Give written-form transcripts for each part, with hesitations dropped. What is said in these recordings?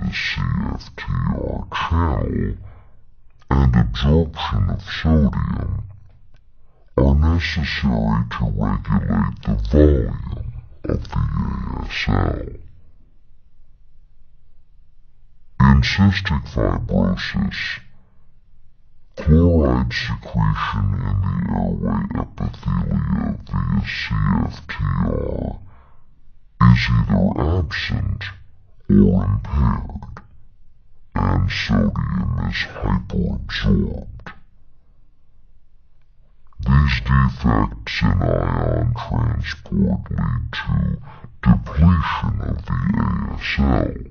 the CFTR channel and absorption of sodium are necessary to regulate the volume of the ASL. In cystic fibrosis, chloride secretion in the airway epithelia via CFTR is either absent or impaired, and sodium is hyperabsorbed. These defects in ion transport lead to depletion of the ASL,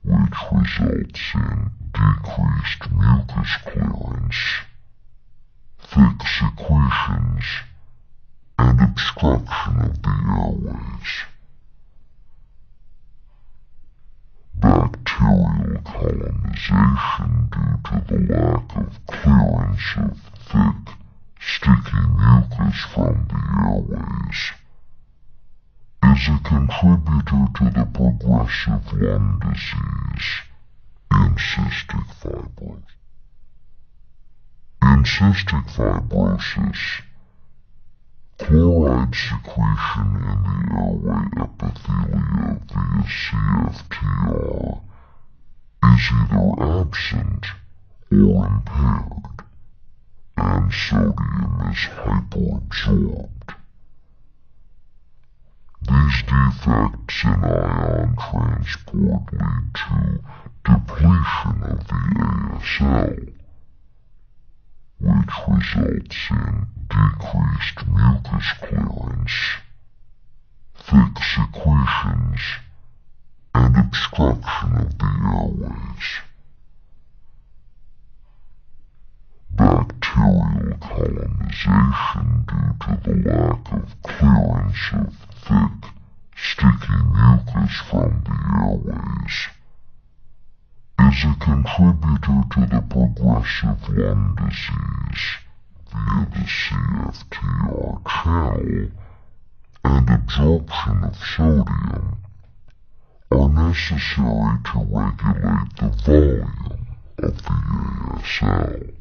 which results in decreased mucus clearance, thick secretions, and obstruction of the airways. Bacterial colonization due to the lack of clearance of thick, sticky mucus from the airways is a contributor to the progressive lung disease in cystic fibrosis. In cystic fibrosis, chloride secretion in the airway epithelia via CFTR is either absent or impaired, and sodium is hyperabsorbed. These defects in ion transport lead to depletion of the ASL, which results in decreased mucus clearance, thick secretions, and obstruction of the airways. Bacterial colonization due to the lack of clearance of thick, sticky mucus from the airways is a contributor to the progressive lung disease via the CFTR channel, and absorption of sodium are necessary to regulate the volume of the ASL.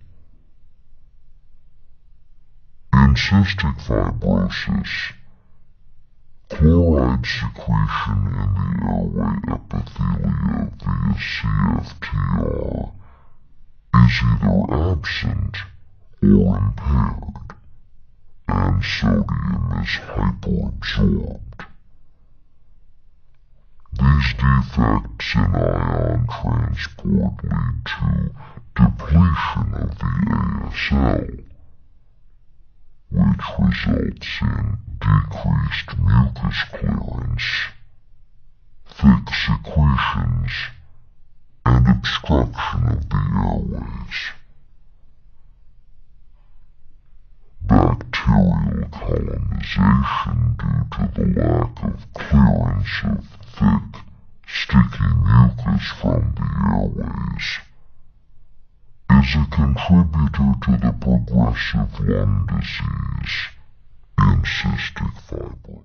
In cystic fibrosis, chloride secretion in the airway epithelia via CFTR is either absent or impaired, and sodium is hyperabsorbed. These defects in ion transport lead to depletion of the ASL, which results in decreased mucus clearance, thick secretions, and obstruction of the airways. Bacterial colonization due to the lack of clearance of thick, sticky mucus from the airways is a contributor to the progressive lung disease in cystic fibrosis.